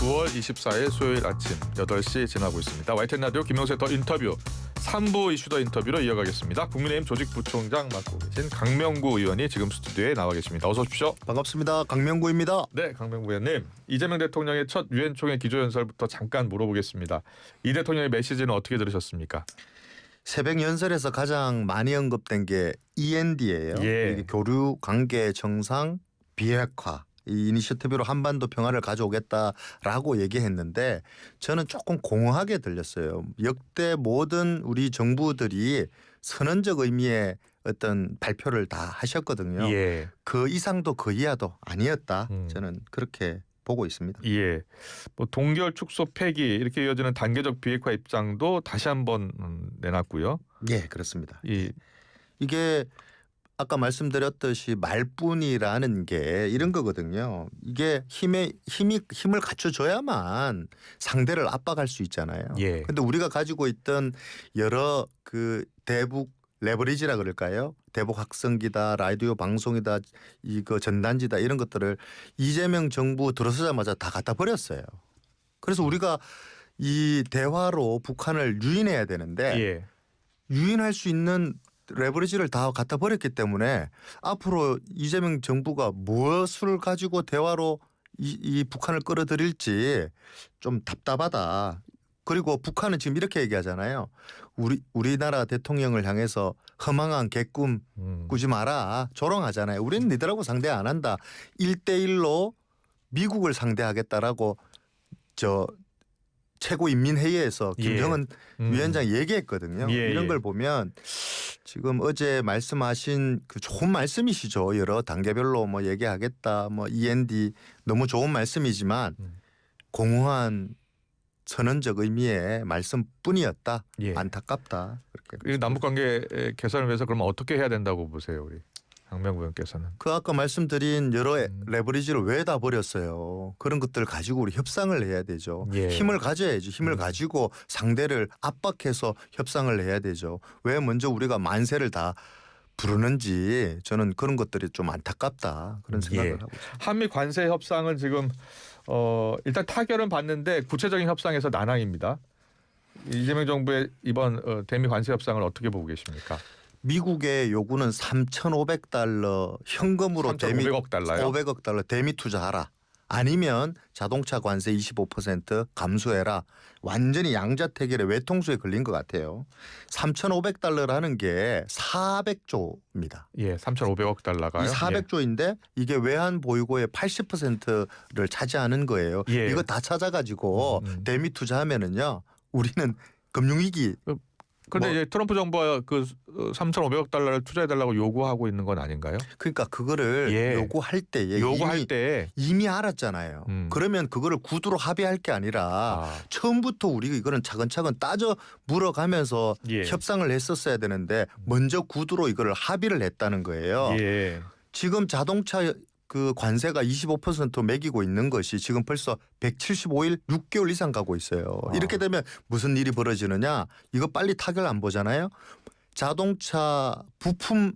9월 24일 수요일 아침 8시 지나고 있습니다. YTN 라디오 김영수의 더 인터뷰 3부 이슈 더 인터뷰로 이어가겠습니다. 국민의힘 조직부총장 맡고 계신 강명구 의원이 지금 스튜디오에 나와 계십니다. 어서 오십시오. 반갑습니다. 강명구입니다. 네, 강명구 의원님. 이재명 대통령의 첫 유엔 총회 기조연설부터 잠깐 물어보겠습니다. 이 대통령의 메시지는 어떻게 들으셨습니까? 새벽 연설에서 가장 많이 언급된 게 END예요. 예. 이게 교류 관계 정상 비핵화 이 이니셔티브로 한반도 평화를 가져오겠다라고 얘기했는데 저는 조금 공허하게 들렸어요. 역대 모든 우리 정부들이 선언적 의미의 어떤 발표를 다 하셨거든요. 예. 그 이상도 그 이하도 아니었다. 저는 그렇게 보고 있습니다. 예. 뭐 동결 축소 폐기 이렇게 이어지는 단계적 비핵화 입장도 다시 한번 내놨고요. 예, 그렇습니다. 이 이게 아까 말씀드렸듯이 말뿐이라는 게 이런 거거든요. 이게 힘을 갖춰줘야만 상대를 압박할 수 있잖아요. 예. 근데 우리가 가지고 있던 여러 그 대북 레버리지라 그럴까요? 대북 확성기다, 라디오 방송이다, 이거 전단지다 이런 것들을 이재명 정부 들어서자마자 다 갖다 버렸어요. 그래서 우리가 이 대화로 북한을 유인해야 되는데 예. 유인할 수 있는 레버리지를 다 갖다 버렸기 때문에 앞으로 이재명 정부가 무엇을 가지고 대화로 이 북한을 끌어들일지 좀 답답하다. 그리고 북한은 지금 이렇게 얘기하잖아요. 우리나라 대통령을 향해서 허망한 개꿈 꾸지 마라. 조롱하잖아요. 우리는 니들하고 상대 안 한다. 1대1로 미국을 상대하겠다라고 최고인민회의에서 김정은 위원장이 얘기했거든요. 예, 이런 예. 걸 보면 지금 어제 말씀하신 그 좋은 말씀이시죠. 여러 단계별로 뭐 얘기하겠다. 뭐 END 너무 좋은 말씀이지만 공허한 선언적 의미의 말씀뿐이었다. 예. 안타깝다. 그렇게. 이 남북관계 개선을 위해서 그러면 어떻게 해야 된다고 보세요, 우리 강명구 의원께서는? 그 아까 말씀드린 여러 레버리지를 왜 다 버렸어요. 그런 것들을 가지고 우리 협상을 해야 되죠. 예. 힘을 가져야지. 힘을 가지고 상대를 압박해서 협상을 해야 되죠. 왜 먼저 우리가 만세를 다 부르는지 저는 그런 것들이 좀 안타깝다. 그런 생각을 하고 있습니다. 한미 관세 협상은 지금 일단 타결은 봤는데 구체적인 협상에서 난항입니다. 이재명 정부의 이번 대미 관세 협상을 어떻게 보고 계십니까? 미국의 요구는 3,500달러 현금으로 3,500억 달러요? 500억 달러 대미 투자하라. 아니면 자동차 관세 25% 감수해라. 완전히 양자택일의 외통수에 걸린 것 같아요. 3,500달러라는 게 400조입니다. 예, 3,500억 달러가요. 이 400조인데 이게 외환 보유고의 80%를 차지하는 거예요. 예. 이거 다 찾아가지고 대미 투자하면은요, 우리는 금융위기. 그런데 이제 트럼프 정부가 그 3,500억 달러를 투자해달라고 요구하고 있는 건 아닌가요? 그러니까 그거를 예. 요구할 때에 요구할 때 이미 알았잖아요. 그러면 그거를 구두로 합의할 게 아니라 처음부터 우리가 이거는 차근차근 따져 물어가면서 예. 협상을 했었어야 되는데 먼저 구두로 이거를 합의를 했다는 거예요. 예. 지금 자동차 그 관세가 25% 매기고 있는 것이 지금 벌써 175일 6개월 이상 가고 있어요. 이렇게 되면 무슨 일이 벌어지느냐. 이거 빨리 타결 안 보잖아요. 자동차 부품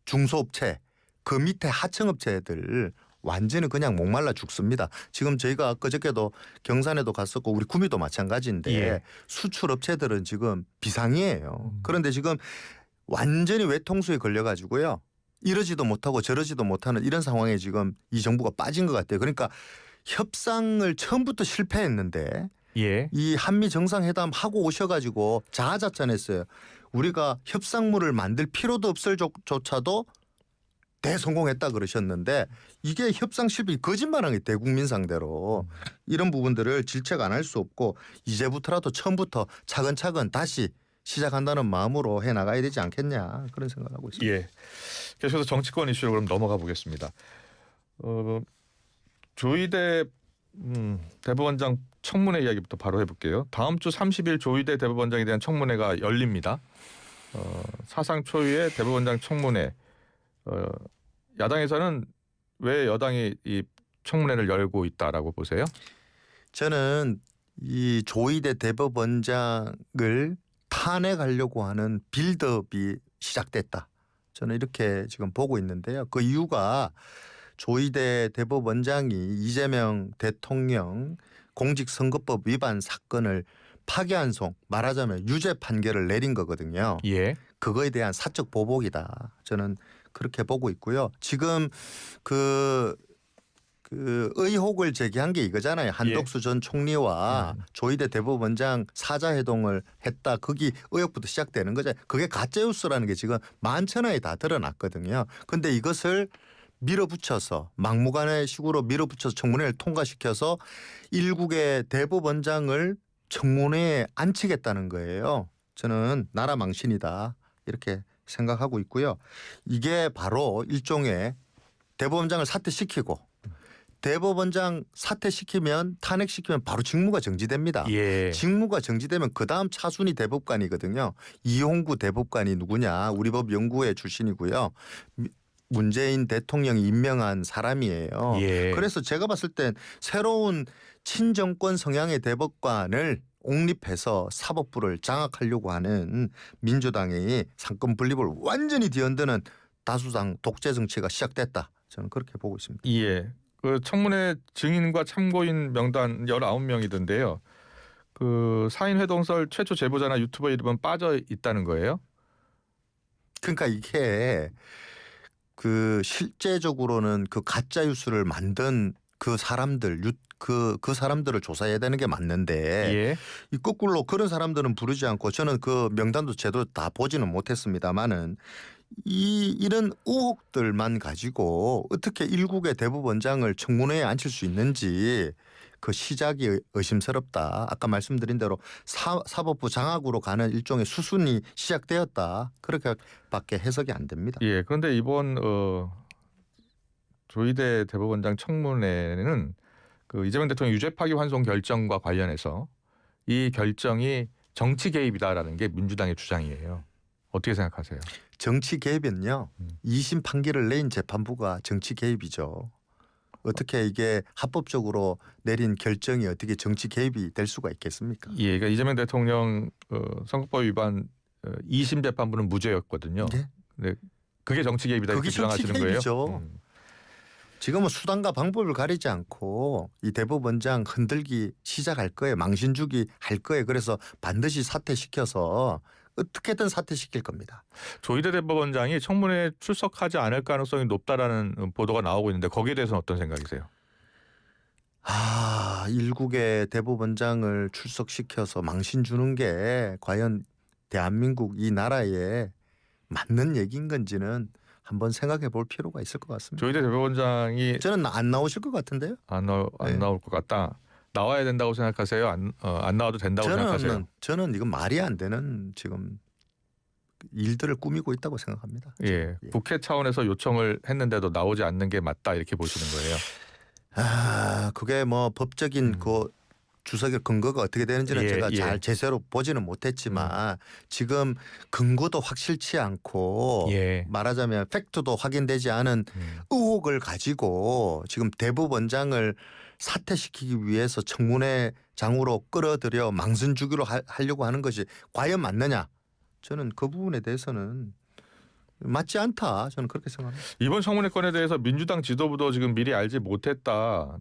중소업체 그 밑에 하청업체들 완전히 그냥 목말라 죽습니다. 지금 저희가 그저께도 경산에도 갔었고 우리 구미도 마찬가지인데 예. 수출업체들은 지금 비상이에요. 그런데 지금 완전히 외통수에 걸려가지고요. 이러지도 못하고 저러지도 못하는 이런 상황에 지금 이 정부가 빠진 것 같아요. 그러니까 협상을 처음부터 실패했는데 예. 이 한미 정상회담 하고 오셔가지고 자아자찬했어요. 우리가 협상물을 만들 필요도 없을 조차도 대성공했다 그러셨는데 이게 협상 실패 거짓말한 게 대국민 상대로 이런 부분들을 질책 안 할 수 없고 이제부터라도 처음부터 차근차근 다시 시작한다는 마음으로 해나가야 되지 않겠냐 그런 생각을 하고 있습니다. 예. 계속해서 정치권 이슈로 그럼 넘어가 보겠습니다. 조희대 대법원장 청문회 이야기부터 바로 해볼게요. 다음 주 30일 조희대 대법원장에 대한 청문회가 열립니다. 사상 초유의 대법원장 청문회. 야당에서는 왜 여당이 이 청문회를 열고 있다라고 보세요? 저는 이 조희대 대법원장을 탄핵하려고 하는 빌드업이 시작됐다. 저는 이렇게 지금 보고 있는데요. 그 이유가 조희대 대법원장이 이재명 대통령 공직선거법 위반 사건을 파기환송 말하자면 유죄 판결을 내린 거거든요. 예. 그거에 대한 사적 보복이다. 저는 그렇게 보고 있고요. 지금 그 의혹을 제기한 게 이거잖아요. 한덕수 전 총리와 조희대 대법원장 사자회동을 했다. 거기 의혹부터 시작되는 거죠. 그게 가짜뉴스라는 게 지금 만천하에 다 드러났거든요. 근데 이것을 밀어붙여서 막무가내 식으로 밀어붙여서 청문회를 통과시켜서 일국의 대법원장을 청문회에 앉히겠다는 거예요. 저는 나라 망신이다 이렇게 생각하고 있고요. 이게 바로 일종의 대법원장을 사퇴시키고 대법원장 사퇴시키면 탄핵시키면 바로 직무가 정지됩니다. 예. 직무가 정지되면 그다음 차순위 대법관이거든요. 이홍구 대법관이 누구냐. 우리 법 연구회 출신이고요. 문재인 대통령이 임명한 사람이에요. 예. 그래서 제가 봤을 땐 새로운 친정권 성향의 대법관을 옹립해서 사법부를 장악하려고 하는 민주당의 상권 분립을 완전히 뒤흔드는 다수당 독재 정치가 시작됐다. 저는 그렇게 보고 있습니다. 예. 그 청문회 증인과 참고인 명단 19명이던데요. 그 사인 회동설 최초 제보자나 유튜버 이름은 빠져 있다는 거예요? 그러니까 이게 그 실제적으로는 그 가짜 뉴스를 만든 그 사람들 그 사람들을 조사해야 되는 게 맞는데 예. 이 거꾸로 그런 사람들은 부르지 않고 저는 그 명단도 제대로 다 보지는 못했습니다만은 이런 의혹들만 가지고 어떻게 일국의 대법원장을 청문회에 앉힐 수 있는지 그 시작이 의심스럽다. 아까 말씀드린 대로 사법부 장악으로 가는 일종의 수순이 시작되었다. 그렇게밖에 해석이 안 됩니다. 예. 그런데 이번 조희대 대법원장 청문회는 그 이재명 대통령 유죄 파기 환송 결정과 관련해서 이 결정이 정치 개입이다라는 게 민주당의 주장이에요. 어떻게 생각하세요? 정치 개입은요. 2심 판결을 내린 재판부가 정치 개입이죠. 어떻게 이게 합법적으로 내린 결정이 어떻게 정치 개입이 될 수가 있겠습니까? 예, 그러니까 이재명 대통령 선거법 위반 2심 재판부는 무죄였거든요. 네? 네, 그게 정치 개입이다 이렇게 그게 정치 주장하시는 거예요? 개입이죠. 지금은 수단과 방법을 가리지 않고 이 대법원장 흔들기 시작할 거예요. 망신 주기 할 거예요. 그래서 반드시 사퇴시켜서 어떻게든 사퇴시킬 겁니다. 조희대 대법원장이 청문회에 출석하지 않을 가능성이 높다라는 보도가 나오고 있는데 거기에 대해서는 어떤 생각이세요? 일국의 대법원장을 출석시켜서 망신 주는 게 과연 대한민국 이 나라에 맞는 얘기인 건지는 한번 생각해 볼 필요가 있을 것 같습니다. 조희대 대법원장이 저는 안 나오실 것 같은데요. 안 네. 나올 것 같다. 나와야 된다고 생각하세요? 안 나와도 된다고 생각하세요? 저는 이건 말이 안 되는 지금 일들을 꾸미고 있다고 생각합니다. 예, 국회 차원에서 요청을 했는데도 나오지 않는 게 맞다 이렇게 보시는 거예요. 그게 뭐 법적인 그 주석의 근거가 어떻게 되는지는 제가 잘 제대로 보지는 못했지만 지금 근거도 확실치 않고 말하자면 팩트도 확인되지 않은 의혹을 가지고 지금 대법원장을 사퇴시키기 위해서 청문회장으로 끌어들여 망신 주기로 하려고 하는 것이 과연 맞느냐? 저는 그 부분에 대해서는 맞지 않다. 저는 그렇게 생각합니다. 이번 청문회 건에 대해서 민주당 지도부도 지금 미리 알지 못했던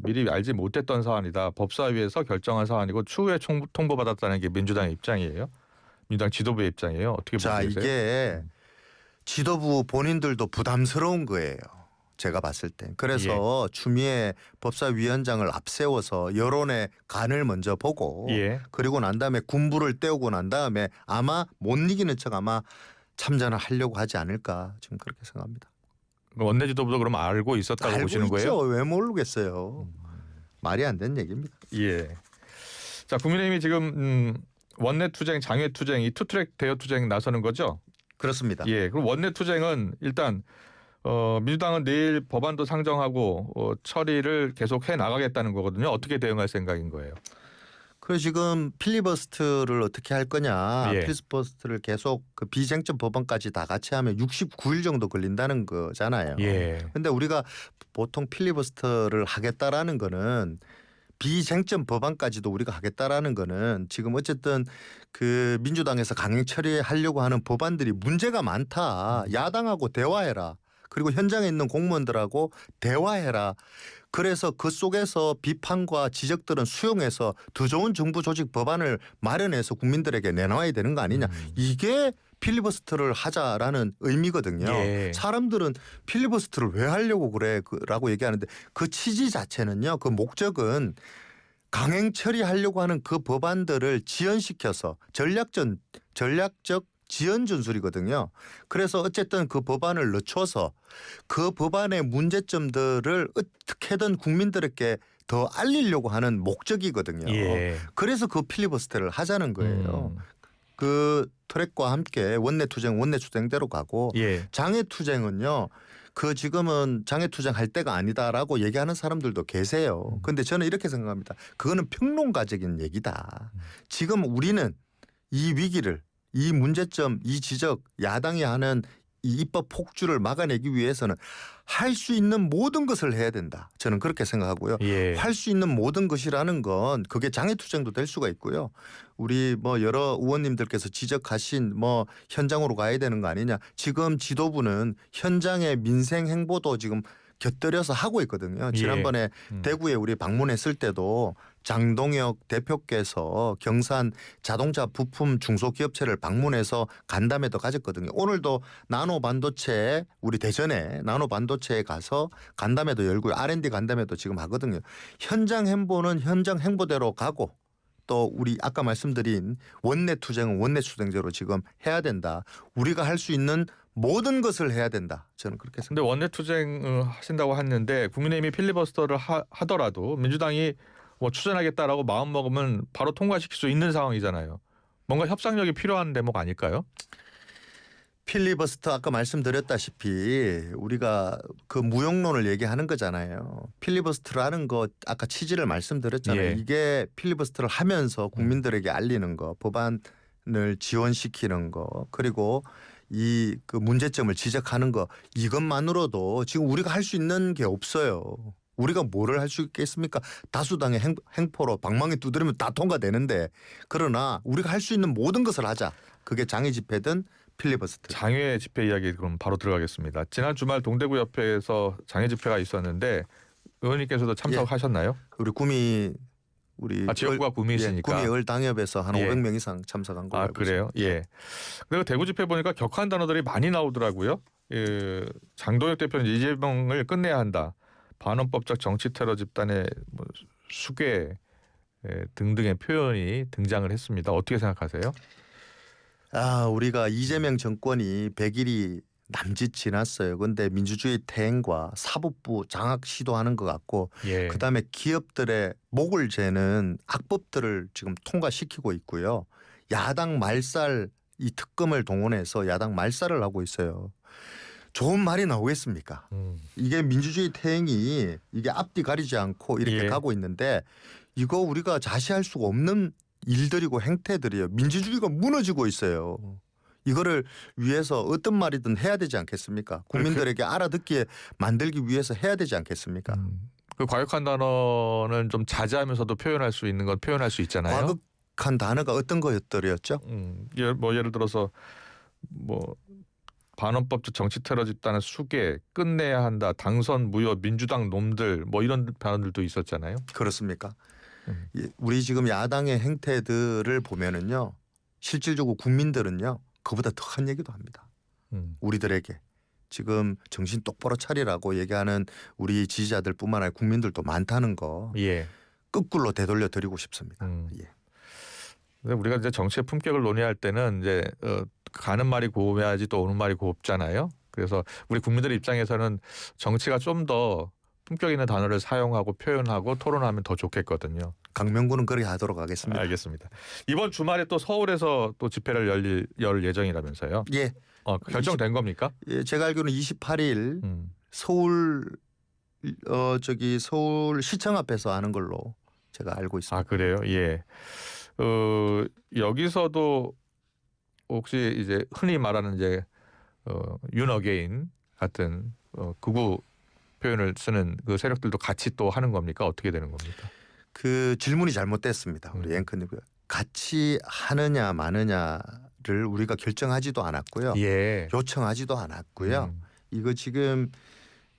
사안이다. 법사위에서 결정한 사안이고 추후에 통보받았다는 게 민주당의 입장이에요. 민주당 지도부의 입장이에요. 어떻게 보세요? 이게 지도부 본인들도 부담스러운 거예요. 제가 봤을 때. 그래서 추미애 법사위원장을 앞세워서 여론의 간을 먼저 보고 그리고 난 다음에 군부를 떼우고 난 다음에 아마 못 이기는 척 아마 참전을 하려고 하지 않을까 지금 그렇게 생각합니다. 원내 지도부도 그럼 알고 있었다고 보시는 거예요? 알고 있죠. 왜 모르겠어요. 말이 안 되는 얘기입니다. 예. 자, 국민의힘이 지금 원내 투쟁, 장외 투쟁, 이 투트랙 대여 투쟁 나서는 거죠? 그렇습니다. 예. 그럼 원내 투쟁은 일단 민주당은 내일 법안도 상정하고 처리를 계속 해 나가겠다는 거거든요. 어떻게 대응할 생각인 거예요? 그래서 지금 필리버스터를 어떻게 할 거냐. 필리버스터를 계속 그 비쟁점 법안까지 다 같이 하면 69일 정도 걸린다는 거잖아요. 그런데 우리가 보통 필리버스터를 하겠다라는 거는 비쟁점 법안까지도 우리가 하겠다라는 거는 지금 어쨌든 그 민주당에서 강행 처리하려고 하는 법안들이 문제가 많다. 야당하고 대화해라. 그리고 현장에 있는 공무원들하고 대화해라. 그래서 그 속에서 비판과 지적들은 수용해서 더 좋은 정부 조직 법안을 마련해서 국민들에게 내놔야 되는 거 아니냐. 이게 필리버스터를 하자라는 의미거든요. 예. 사람들은 필리버스터를 왜 하려고 그래라고 얘기하는데 그 취지 자체는요. 그 목적은 강행 처리하려고 하는 그 법안들을 지연시켜서 전략적 지연 전술이거든요. 그래서 어쨌든 그 법안을 늦춰서 그 법안의 문제점들을 어떻게든 국민들에게 더 알리려고 하는 목적이거든요. 예. 그래서 그 필리버스터를 하자는 거예요. 그 트랙과 함께 원내투쟁대로 가고 예. 장애투쟁은요. 그 지금은 장애투쟁 할 때가 아니다라고 얘기하는 사람들도 계세요. 그런데 저는 이렇게 생각합니다. 그거는 평론가적인 얘기다. 지금 우리는 이 위기를 이 문제점, 이 지적, 야당이 하는 이 입법 폭주를 막아내기 위해서는 할 수 있는 모든 것을 해야 된다. 저는 그렇게 생각하고요. 예. 할 수 있는 모든 것이라는 건 그게 장애투쟁도 될 수가 있고요. 우리 뭐 여러 의원님들께서 지적하신 뭐 현장으로 가야 되는 거 아니냐. 지금 지도부는 현장의 민생 행보도 지금 곁들여서 하고 있거든요. 지난번에 대구에 우리 방문했을 때도 장동혁 대표께서 경산 자동차 부품 중소기업체를 방문해서 간담회도 가졌거든요. 오늘도 나노반도체 우리 대전에 나노반도체에 가서 간담회도 열고 R&D 간담회도 지금 하거든요. 현장 행보는 현장 행보대로 가고 또 우리 아까 말씀드린 원내투쟁은 원내투쟁제로 지금 해야 된다. 우리가 할 수 있는 모든 것을 해야 된다. 저는 그렇게 생각합니다. 근데 원내투쟁 하신다고 했는데 국민의힘이 필리버스터를 하더라도 민주당이 뭐 추진하겠다라고 마음 먹으면 바로 통과시킬 수 있는 상황이잖아요. 뭔가 협상력이 필요한 대목 아닐까요? 필리버스터 아까 말씀드렸다시피 우리가 그 무용론을 얘기하는 거잖아요. 필리버스터라는 거 아까 취지를 말씀드렸잖아요. 예. 이게 필리버스터를 하면서 국민들에게 알리는 거, 법안을 지원시키는 거, 그리고 이 그 문제점을 지적하는 거 이것만으로도 지금 우리가 할 수 있는 게 없어요. 우리가 뭐를 할 수 있겠습니까? 다수당의 행포로 방망이 두드리면 다 통과되는데 그러나 우리가 할 수 있는 모든 것을 하자. 그게 장애 집회든 필리버스터. 장애 집회 이야기 그럼 바로 들어가겠습니다. 지난 주말 동대구 옆에서 장애 집회가 있었는데 의원님께서도 참석하셨나요? 우리 지역구가 구미시니까. 구미 을당협에서 한 예. 500명 이상 참석한 걸로 알고 그래요? 있습니다. 예. 그리고 대구 집회 보니까 격한 단어들이 많이 나오더라고요. 장동혁 대표는 이재명을 끝내야 한다. 반헌법적 정치 테러 집단의 뭐 수괴 등등의 표현이 등장을 했습니다. 어떻게 생각하세요? 우리가 이재명 정권이 100일이 남짓 지났어요. 그런데 민주주의 퇴행과 사법부 장악 시도하는 것 같고 예. 그다음에 기업들의 목을 재는 악법들을 지금 통과시키고 있고요. 야당 말살 이 특검을 동원해서 야당 말살을 하고 있어요. 좋은 말이 나오겠습니까? 이게 민주주의 퇴행이 이게 앞뒤 가리지 않고 이렇게 예. 가고 있는데 이거 우리가 자시할 수가 없는 일들이고 행태들이에요. 민주주의가 무너지고 있어요. 이거를 위해서 어떤 말이든 해야 되지 않겠습니까? 국민들에게 알아듣게 만들기 위해서 해야 되지 않겠습니까? 그 과격한 단어는 좀 자제하면서도 표현할 수 있는 건 표현할 수 있잖아요. 과격한 단어가 어떤 거였더랬죠? 예를 들어서 뭐 반헌법적 정치 테러 집단의 수괴 끝내야 한다. 당선 무효 민주당 놈들 뭐 이런 단어들도 있었잖아요. 그렇습니까? 우리 지금 야당의 행태들을 보면은요. 실질적으로 국민들은요. 그보다 더한 얘기도 합니다. 우리들에게 지금 정신 똑바로 차리라고 얘기하는 우리 지지자들뿐만 아니라 국민들도 많다는 거 예. 거꾸로 되돌려 드리고 싶습니다. 예. 근데 우리가 이제 정치의 품격을 논의할 때는 이제 가는 말이 고와야지 또 오는 말이 곱잖아요. 그래서 우리 국민들 입장에서는 정치가 좀 더 품격 있는 단어를 사용하고 표현하고 토론하면 더 좋겠거든요. 강명구는 그렇게 하도록 하겠습니다. 알겠습니다. 이번 주말에 또 서울에서 또 집회를 열 예정이라면서요? 예. 결정된 겁니까? 예, 제가 알기로는 28일 서울 시청 앞에서 하는 걸로 제가 알고 있습니다. 그래요? 예. 여기서도 혹시 이제 흔히 말하는 이제 윤어게인 같은 극우 표현을 쓰는 그 세력들도 같이 또 하는 겁니까? 어떻게 되는 겁니까? 그 질문이 잘못됐습니다. 우리 앵커님 같이 하느냐 마느냐를 우리가 결정하지도 않았고요. 예. 요청하지도 않았고요. 이거 지금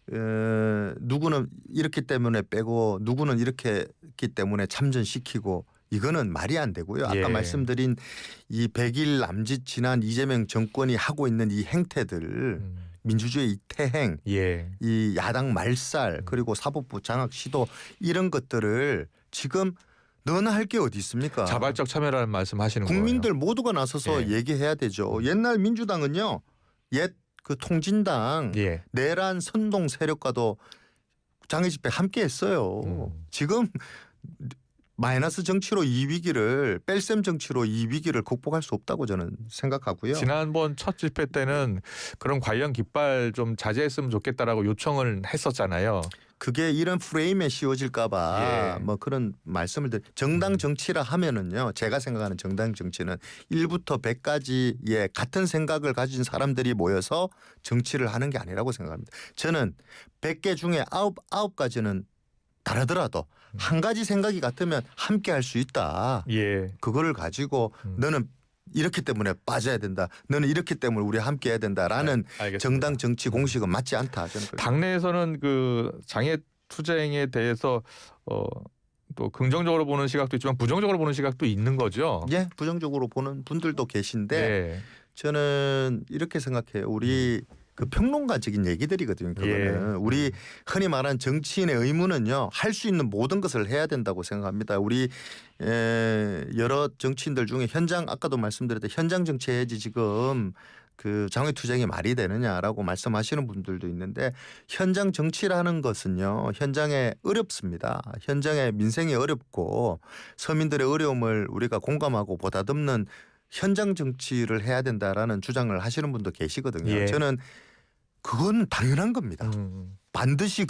누구는 이렇기 때문에 빼고 누구는 이렇게 했기 때문에 참전시키고 이거는 말이 안 되고요. 아까 예. 말씀드린 이 100일 남짓 지난 이재명 정권이 하고 있는 이 행태들 민주주의 이 태행 예. 이 야당 말살 그리고 사법부 장악 시도 이런 것들을 지금 너나 할 게 어디 있습니까? 자발적 참여라는 말씀하시는 거예요. 국민들 모두가 나서서 예. 얘기해야 되죠. 옛날 민주당은요. 옛 그 통진당 예. 내란 선동 세력과도 장애 집회 함께 했어요. 지금 마이너스 정치로 이 위기를 뺄셈 정치로 이 위기를 극복할 수 없다고 저는 생각하고요. 지난번 첫 집회 때는 그런 관련 깃발 좀 자제했으면 좋겠다라고 요청을 했었잖아요. 그게 이런 프레임에 씌워질까 봐 예. 뭐 그런 말씀을 정당 정치라 하면은요. 제가 생각하는 정당 정치는 1부터 100까지의 같은 생각을 가진 사람들이 모여서 정치를 하는 게 아니라고 생각합니다. 저는 100개 중에 9가지는 다르더라도 한 가지 생각이 같으면 함께 할 수 있다. 예. 그거를 가지고 너는 이렇기 때문에 빠져야 된다. 너는 이렇기 때문에 우리 함께 해야 된다라는 알겠습니다. 정당 정치 공식은 맞지 않다. 저는 그렇게 당내에서는 그 장애 투쟁에 대해서 또 긍정적으로 보는 시각도 있지만 부정적으로 보는 시각도 있는 거죠. 예, 부정적으로 보는 분들도 계신데 네. 저는 이렇게 생각해요. 우리 그 평론가적인 얘기들이거든요. 그거는 우리 흔히 말하는 정치인의 의무는요. 할 수 있는 모든 것을 해야 된다고 생각합니다. 우리 여러 정치인들 중에 현장 아까도 말씀드렸듯 현장 정치해야지 지금 그 장외투쟁이 말이 되느냐라고 말씀하시는 분들도 있는데 현장 정치라는 것은요. 현장에 어렵습니다. 현장에 민생이 어렵고 서민들의 어려움을 우리가 공감하고 보다듬는 현장 정치를 해야 된다라는 주장을 하시는 분도 계시거든요. 예. 저는 그건 당연한 겁니다. 반드시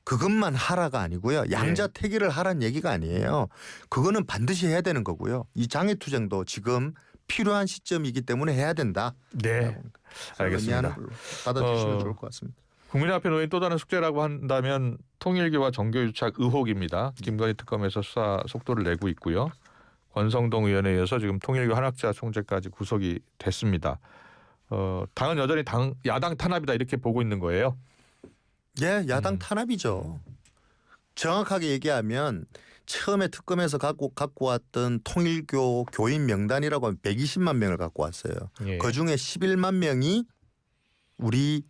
그것만 하라가 아니고요. 양자택일을 하라는 얘기가 아니에요. 그거는 반드시 해야 되는 거고요. 이 장애투쟁도 지금 필요한 시점이기 때문에 해야 된다. 네. 알겠습니다. 받아주시면 좋을 것 같습니다. 국민 앞에 놓인 또 다른 숙제라고 한다면 통일교와 정교유착 의혹입니다. 김건희 특검에서 수사 속도를 내고 있고요. 권성동 의원에 이어서 지금 통일교 한학자 총재까지 구속이 됐습니다. 당은 여전히 야당 탄압이다 이렇게 보고 있는 거예요. 예, 야당 탄압이죠. 정확하게 얘기하면 처음에 특검에서 갖고 왔던 통일교 교인 명단이라고 하면 120만 명을 갖고 왔어요. 예. 그중에 11만 명이 우리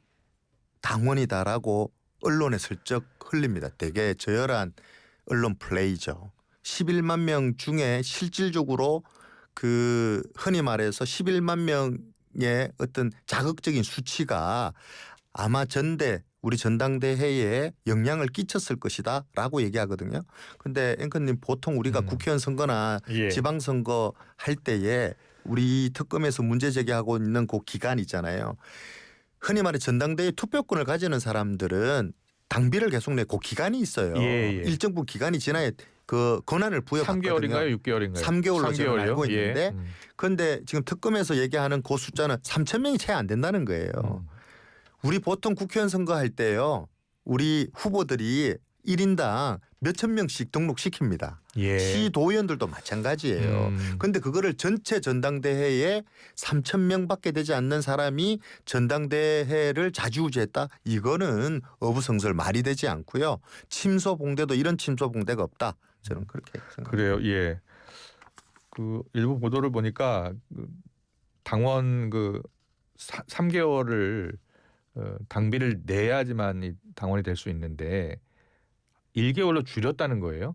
당원이다라고 언론에 슬쩍 흘립니다. 되게 저열한 언론 플레이죠. 11만 명 중에 실질적으로 그 흔히 말해서 11만 명의 어떤 자극적인 수치가 아마 우리 전당대회에 영향을 끼쳤을 것이다라고 얘기하거든요. 근데 앵커님 보통 우리가 국회의원 선거나 지방선거 할 때에 우리 특검에서 문제 제기하고 있는 그 기간 있잖아요. 흔히 말해 전당대회 투표권을 가지는 사람들은 당비를 계속 내 그 기간이 있어요. 일정 부분 기간이 지나야 그 권한을 부여받거든요. 3개월인가요? 6개월인가요? 3개월로 제가 3개월요? 알고 있는데 그런데 지금 특검에서 얘기하는 그 숫자는 3천 명이 채 안 된다는 거예요. 우리 보통 국회의원 선거할 때요. 우리 후보들이 1인당 몇천 명씩 등록시킵니다. 시도의원들도 마찬가지예요. 그런데 그거를 전체 전당대회에 3천 명밖에 되지 않는 사람이 전당대회를 자주우지했다. 이거는 어부성설 말이 되지 않고요. 침소봉대도 이런 침소봉대가 없다. 저는 그렇게 생각합니다. 그래요. 예. 그 일부 보도를 보니까 당원 3개월을 당비를 내야지만 이 당원이 될 수 있는데 1개월로 줄였다는 거예요?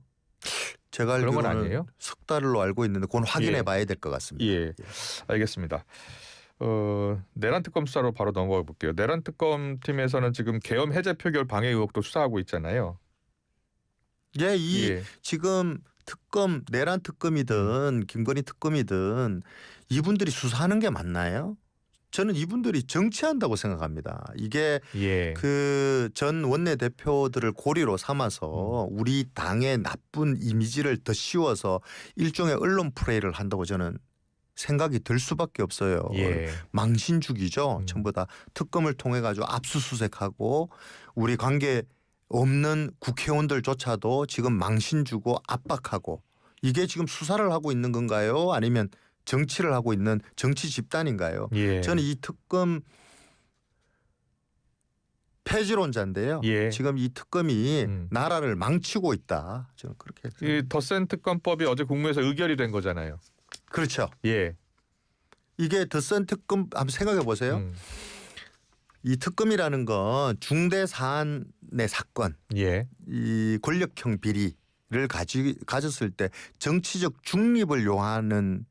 제가 그런 건 알기로는 아니에요? 석 달로 알고 있는데 그건 확인해 봐야 될 것 같습니다. 예. 알겠습니다. 내란 특검 수사로 바로 넘어가 볼게요. 내란 특검 팀에서는 지금 계엄 해제 표결 방해 의혹도 수사하고 있잖아요. 지금 특검 내란 특검이든 김건희 특검이든 이분들이 수사하는 게 맞나요? 저는 이분들이 정치한다고 생각합니다. 이게 그 전 원내대표들을 고리로 삼아서 우리 당의 나쁜 이미지를 더 씌워서 일종의 언론 플레이를 한다고 저는 생각이 들 수밖에 없어요. 망신주기죠. 전부 다 특검을 통해 가지고 압수수색하고 우리 관계 없는 국회의원들조차도 지금 망신 주고 압박하고 이게 지금 수사를 하고 있는 건가요? 아니면 정치를 하고 있는 정치 집단인가요? 저는 이 특검 폐지론자인데요. 예. 지금 이 특검이 음. 나라를 망치고 있다. 저는 그렇게 이 덧센 특검법이 어제 국무회에서 의결이 된 거잖아요. 그렇죠. 예. 이게 덧센 특검 한번 생각해 보세요. 이 특검이라는 건 중대 사안의 사건, 예. 이 권력형 비리를 가졌을 때 정치적 중립을 요하는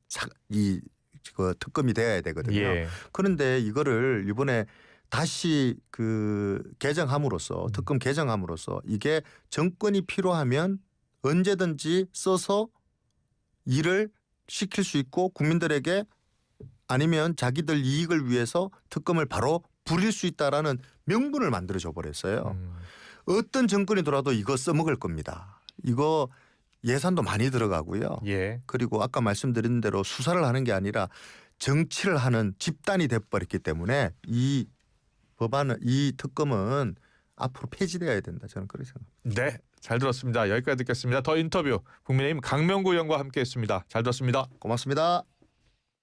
그 특검이 되어야 되거든요. 예. 그런데 이거를 이번에 다시 그 개정함으로써 특검 개정함으로써 이게 정권이 필요하면 언제든지 써서 일을 시킬 수 있고 국민들에게 아니면 자기들 이익을 위해서 특검을 바로 부릴 수 있다라는 명분을 만들어줘 버렸어요. 어떤 정권이 들어와도 이거 써먹을 겁니다. 이거 예산도 많이 들어가고요. 예. 그리고 아까 말씀드린 대로 수사를 하는 게 아니라 정치를 하는 집단이 돼버렸기 때문에 이 법안은 이 특검은 앞으로 폐지되어야 된다. 저는 그렇게 생각합니다. 네. 잘 들었습니다. 여기까지 듣겠습니다. 더 인터뷰 국민의힘 강명구 의원과 함께했습니다. 잘 들었습니다. 고맙습니다.